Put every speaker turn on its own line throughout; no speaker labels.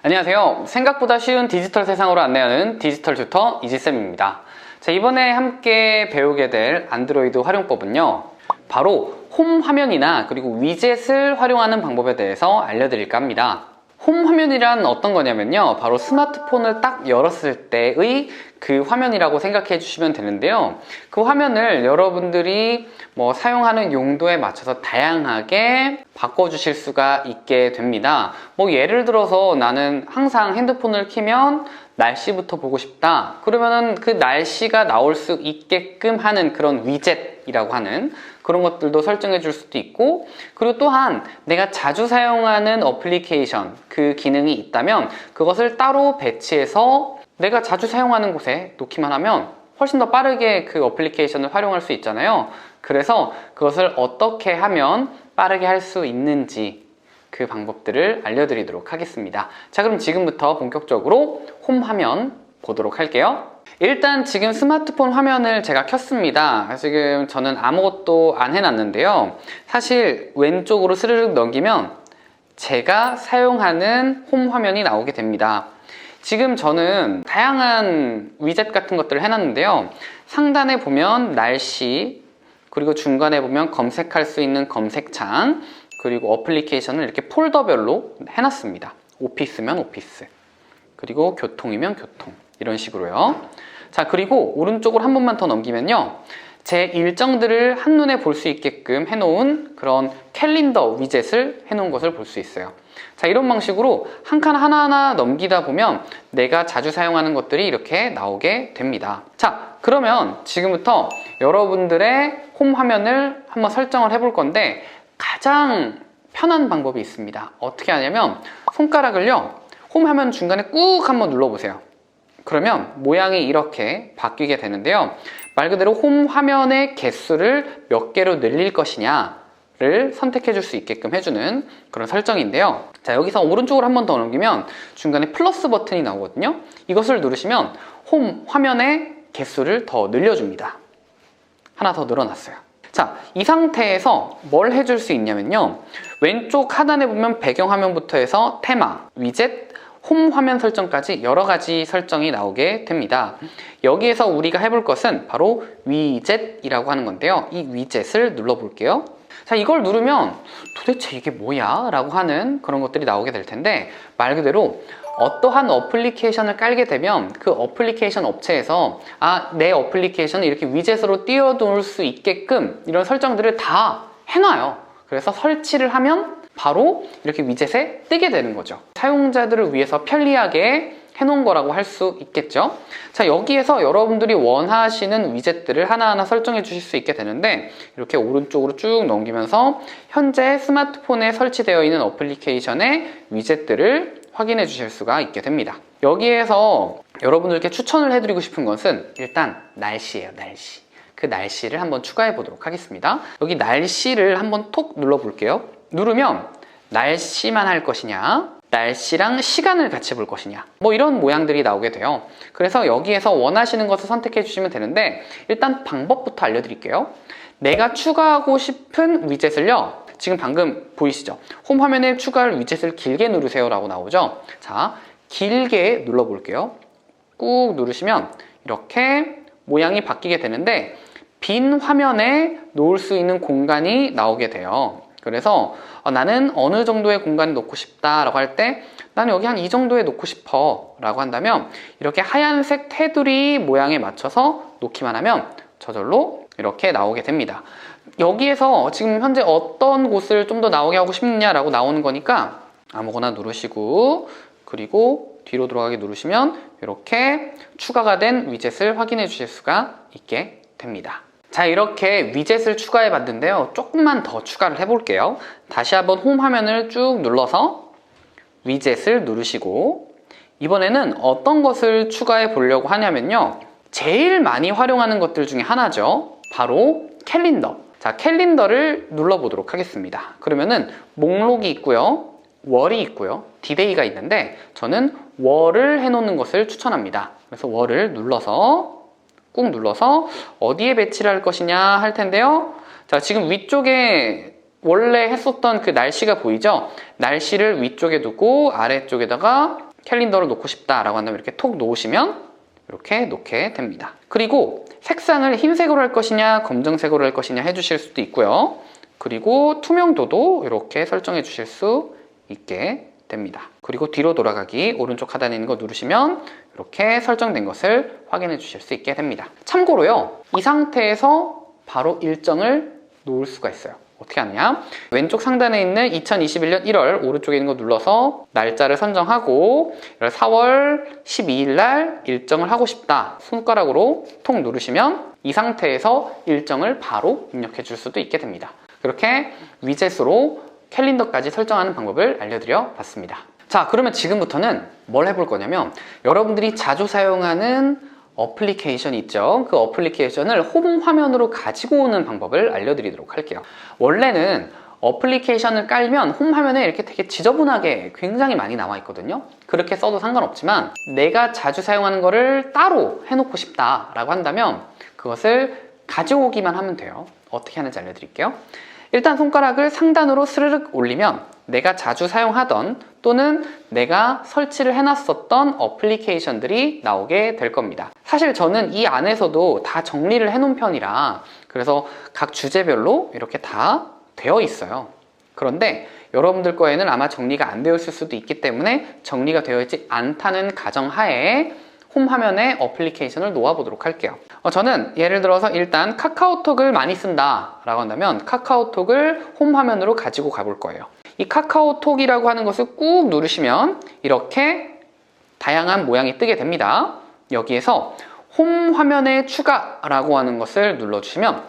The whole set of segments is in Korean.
안녕하세요. 생각보다 쉬운 디지털 세상으로 안내하는 디지털 튜터 이지쌤입니다. 자, 이번에 함께 배우게 될 안드로이드 활용법은요, 바로 홈 화면이나 그리고 위젯을 활용하는 방법에 대해서 알려드릴까 합니다. 홈 화면이란 어떤 거냐면요, 바로 스마트폰을 딱 열었을 때의 그 화면이라고 생각해 주시면 되는데요, 그 화면을 여러분들이 사용하는 용도에 맞춰서 다양하게 바꿔주실 수가 있게 됩니다. 예를 들어서 나는 항상 핸드폰을 켜면 날씨부터 보고 싶다, 그러면은 그 날씨가 나올 수 있게끔 하는 그런 위젯이라고 하는 그런 것들도 설정해 줄 수도 있고, 그리고 또한 내가 자주 사용하는 어플리케이션, 그 기능이 있다면 그것을 따로 배치해서 내가 자주 사용하는 곳에 놓기만 하면 훨씬 더 빠르게 그 어플리케이션을 활용할 수 있잖아요. 그래서 그것을 어떻게 하면 빠르게 할 수 있는지 그 방법들을 알려드리도록 하겠습니다. 자, 그럼 지금부터 본격적으로 홈 화면 보도록 할게요. 일단 지금 스마트폰 화면을 제가 켰습니다. 지금 저는 아무것도 안 해놨는데요, 사실 왼쪽으로 스르륵 넘기면 제가 사용하는 홈 화면이 나오게 됩니다. 지금 저는 다양한 위젯 같은 것들을 해놨는데요, 상단에 보면 날씨, 그리고 중간에 보면 검색할 수 있는 검색창, 그리고 어플리케이션을 이렇게 폴더별로 해놨습니다. 오피스면 오피스, 그리고 교통이면 교통, 이런 식으로요. 자, 그리고 오른쪽으로 한 번만 더 넘기면요, 제 일정들을 한눈에 볼 수 있게끔 해놓은 그런 캘린더 위젯을 해놓은 것을 볼 수 있어요. 자, 이런 방식으로 한 칸 하나하나 넘기다 보면 내가 자주 사용하는 것들이 이렇게 나오게 됩니다. 자, 그러면 지금부터 여러분들의 홈 화면을 한번 설정을 해볼 건데, 가장 편한 방법이 있습니다. 어떻게 하냐면 손가락을요, 홈 화면 중간에 꾹 한번 눌러보세요. 그러면 모양이 이렇게 바뀌게 되는데요, 말 그대로 홈 화면의 개수를 몇 개로 늘릴 것이냐를 선택해 줄 수 있게끔 해주는 그런 설정인데요. 자, 여기서 오른쪽으로 한 번 더 넘기면 중간에 플러스 버튼이 나오거든요. 이것을 누르시면 홈 화면의 개수를 더 늘려줍니다. 하나 더 늘어났어요. 자, 이 상태에서 뭘 해줄 수 있냐면요, 왼쪽 하단에 보면 배경화면부터 해서 테마, 위젯, 홈 화면 설정까지 여러 가지 설정이 나오게 됩니다. 여기에서 우리가 해볼 것은 바로 위젯이라고 하는 건데요, 이 위젯을 눌러볼게요. 자, 이걸 누르면 도대체 이게 뭐야? 라고 하는 그런 것들이 나오게 될 텐데, 말 그대로 어떠한 어플리케이션을 깔게 되면 그 어플리케이션 업체에서 내 어플리케이션을 이렇게 위젯으로 띄워놓을 수 있게끔 이런 설정들을 다 해놔요. 그래서 설치를 하면 바로 이렇게 위젯에 뜨게 되는 거죠. 사용자들을 위해서 편리하게 해놓은 거라고 할 수 있겠죠. 자, 여기에서 여러분들이 원하시는 위젯들을 하나하나 설정해 주실 수 있게 되는데, 이렇게 오른쪽으로 쭉 넘기면서 현재 스마트폰에 설치되어 있는 어플리케이션의 위젯들을 확인해 주실 수가 있게 됩니다. 여기에서 여러분들께 추천을 해드리고 싶은 것은 일단 날씨예요. 날씨. 그 날씨를 한번 추가해 보도록 하겠습니다. 여기 날씨를 한번 톡 눌러 볼게요. 누르면 날씨만 할 것이냐, 날씨랑 시간을 같이 볼 것이냐, 이런 모양들이 나오게 돼요. 그래서 여기에서 원하시는 것을 선택해 주시면 되는데, 일단 방법부터 알려드릴게요. 내가 추가하고 싶은 위젯을요, 지금 방금 보이시죠? 홈 화면에 추가할 위젯을 길게 누르세요 라고 나오죠. 자, 길게 눌러 볼게요. 꾹 누르시면 이렇게 모양이 바뀌게 되는데, 빈 화면에 놓을 수 있는 공간이 나오게 돼요. 그래서 나는 어느 정도의 공간에 놓고 싶다 라고 할 때, 나는 여기 한 이 정도에 놓고 싶어 라고 한다면 이렇게 하얀색 테두리 모양에 맞춰서 놓기만 하면 저절로 이렇게 나오게 됩니다. 여기에서 지금 현재 어떤 곳을 좀 더 나오게 하고 싶느냐라고 나오는 거니까 아무거나 누르시고, 그리고 뒤로 돌아가게 누르시면 이렇게 추가가 된 위젯을 확인해 주실 수가 있게 됩니다. 자, 이렇게 위젯을 추가해 봤는데요, 조금만 더 추가를 해 볼게요. 다시 한번 홈 화면을 쭉 눌러서 위젯을 누르시고, 이번에는 어떤 것을 추가해 보려고 하냐면요, 제일 많이 활용하는 것들 중에 하나죠. 바로 캘린더. 자, 캘린더를 눌러보도록 하겠습니다. 그러면은 목록이 있고요, 월이 있고요, 디데이가 있는데 저는 월을 해놓는 것을 추천합니다. 그래서 월을 눌러서 꾹 눌러서 어디에 배치를 할 것이냐 할 텐데요, 자, 지금 위쪽에 원래 했었던 그 날씨가 보이죠? 날씨를 위쪽에 두고 아래쪽에다가 캘린더를 놓고 싶다라고 한다면 이렇게 톡 놓으시면 이렇게 놓게 됩니다. 그리고 색상을 흰색으로 할 것이냐 검정색으로 할 것이냐 해주실 수도 있고요. 그리고 투명도도 이렇게 설정해 주실 수 있게 됩니다. 그리고 뒤로 돌아가기 오른쪽 하단에 있는 거 누르시면 이렇게 설정된 것을 확인해 주실 수 있게 됩니다. 참고로요, 이 상태에서 바로 일정을 놓을 수가 있어요. 어떻게 하느냐, 왼쪽 상단에 있는 2021년 1월 오른쪽에 있는 거 눌러서 날짜를 선정하고 4월 12일 날 일정을 하고 싶다 손가락으로 톡 누르시면 이 상태에서 일정을 바로 입력해 줄 수도 있게 됩니다. 그렇게 위젯으로 캘린더까지 설정하는 방법을 알려드려 봤습니다. 자, 그러면 지금부터는 뭘 해볼 거냐면 여러분들이 자주 사용하는 어플리케이션이 있죠. 그 어플리케이션을 홈 화면으로 가지고 오는 방법을 알려드리도록 할게요. 원래는 어플리케이션을 깔면 홈 화면에 이렇게 되게 지저분하게 굉장히 많이 나와 있거든요. 그렇게 써도 상관없지만 내가 자주 사용하는 거를 따로 해놓고 싶다라고 한다면 그것을 가져오기만 하면 돼요. 어떻게 하는지 알려드릴게요. 일단 손가락을 상단으로 스르륵 올리면 내가 자주 사용하던 또는 내가 설치를 해놨었던 어플리케이션들이 나오게 될 겁니다. 사실 저는 이 안에서도 다 정리를 해놓은 편이라 그래서 각 주제별로 이렇게 다 되어 있어요. 그런데 여러분들 거에는 아마 정리가 안 되어 있을 수도 있기 때문에 정리가 되어 있지 않다는 가정하에 홈 화면에 어플리케이션을 놓아보도록 할게요. 저는 예를 들어서 일단 카카오톡을 많이 쓴다 라고 한다면 카카오톡을 홈 화면으로 가지고 가볼 거예요. 이 카카오톡이라고 하는 것을 꾹 누르시면 이렇게 다양한 모양이 뜨게 됩니다. 여기에서 홈 화면에 추가라고 하는 것을 눌러주시면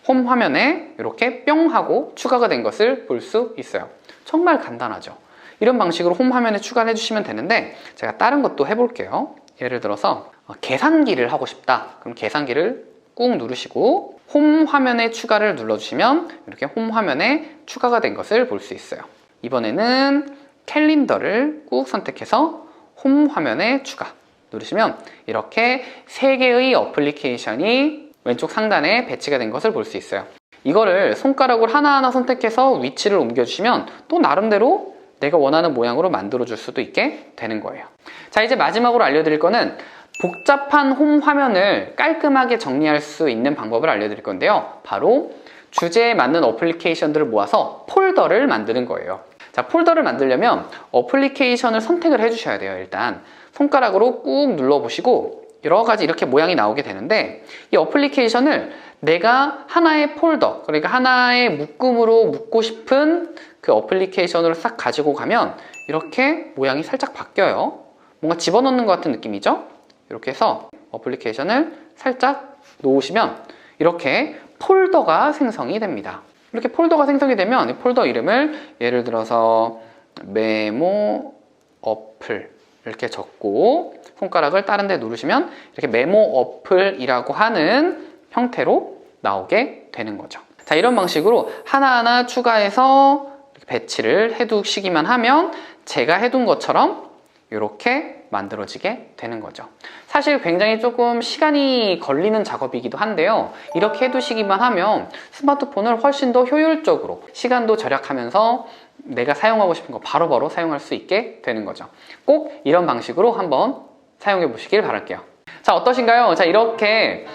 홈 화면에 이렇게 뿅 하고 추가가 된 것을 볼 수 있어요. 정말 간단하죠. 이런 방식으로 홈 화면에 추가를 해주시면 되는데 제가 다른 것도 해볼게요. 예를 들어서 계산기를 하고 싶다. 그럼 계산기를 꾹 누르시고 홈 화면에 추가를 눌러주시면 이렇게 홈 화면에 추가가 된 것을 볼 수 있어요. 이번에는 캘린더를 꾹 선택해서 홈 화면에 추가 누르시면 이렇게 3개의 어플리케이션이 왼쪽 상단에 배치가 된 것을 볼 수 있어요. 이거를 손가락으로 하나하나 선택해서 위치를 옮겨주시면 또 나름대로 내가 원하는 모양으로 만들어 줄 수도 있게 되는 거예요. 자, 이제 마지막으로 알려드릴 거는 복잡한 홈 화면을 깔끔하게 정리할 수 있는 방법을 알려드릴 건데요. 바로 주제에 맞는 어플리케이션들을 모아서 폴더를 만드는 거예요. 자, 폴더를 만들려면 어플리케이션을 선택을 해주셔야 돼요. 일단 손가락으로 꾹 눌러보시고 여러 가지 이렇게 모양이 나오게 되는데 이 어플리케이션을 내가 하나의 폴더, 그러니까 하나의 묶음으로 묶고 싶은 그 어플리케이션으로 싹 가지고 가면 이렇게 모양이 살짝 바뀌어요. 뭔가 집어넣는 것 같은 느낌이죠? 이렇게 해서 어플리케이션을 살짝 놓으시면 이렇게 폴더가 생성이 됩니다. 이렇게 폴더가 생성이 되면 이 폴더 이름을 예를 들어서 메모 어플 이렇게 적고 손가락을 다른 데 누르시면 이렇게 메모 어플이라고 하는 형태로 나오게 되는 거죠. 자, 이런 방식으로 하나하나 추가해서 배치를 해두시기만 하면 제가 해둔 것처럼 이렇게 만들어지게 되는 거죠. 사실 굉장히 조금 시간이 걸리는 작업이기도 한데요. 이렇게 해두시기만 하면 스마트폰을 훨씬 더 효율적으로 시간도 절약하면서 내가 사용하고 싶은 거 바로바로 사용할 수 있게 되는 거죠. 꼭 이런 방식으로 한번 사용해 보시길 바랄게요. 자, 어떠신가요? 자, 이렇게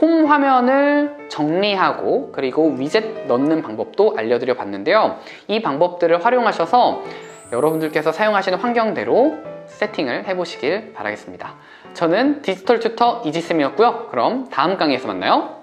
홈 화면을 정리하고 그리고 위젯 넣는 방법도 알려드려 봤는데요. 이 방법들을 활용하셔서 여러분들께서 사용하시는 환경대로 세팅을 해보시길 바라겠습니다. 저는 디지털 튜터 이지쌤이었고요. 그럼 다음 강의에서 만나요.